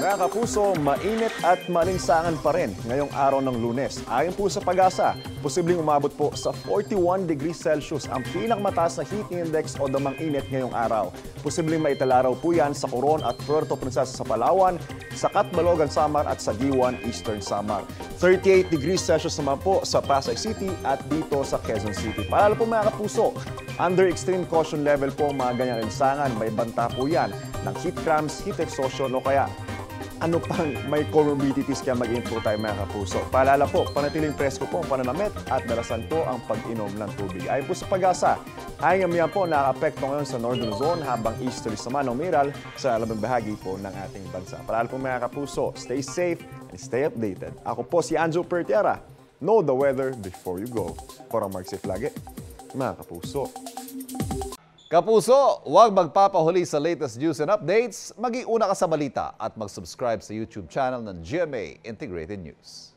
Mga kapuso, mainit at malinsangan pa rin ngayong araw ng Lunes. Ayon po sa Pag-asa, posibleng umabot po sa 41 degrees Celsius ang pinakamataas na heat index o damang init ngayong araw. Posibleng maitalaraw po yan sa Coron at Puerto Princesa sa Palawan, sa Catbalogan, Samar at sa Diwan, Eastern Samar. 38 degrees Celsius naman po sa Pasay City at dito sa Quezon City. Paalala po mga kapuso, under extreme caution level po ang mga ganyang linsangan. May banta po yan ng heat cramps, heat exhaustion o kaya ano pang may comorbidities kaya mag-ingat po tayo mga kapuso. Paalala po, panatiling presko po ang pananamit at dalasan po ang pag-inom ng tubig. Ayon po sa Pag-asa, hanggang yan po nakaka-apekto ngayon sa Northern Zone habang easterlies naman umiral sa labang bahagi po ng ating bansa. Paalala po mga kapuso, stay safe and stay updated. Ako po si Anjo Pertiara. Know the weather before you go. Para mag-safe lagi, mga kapuso. Kapuso, huwag magpapahuli sa latest news and updates. Mag-iuna ka sa balita at mag-subscribe sa YouTube channel ng GMA Integrated News.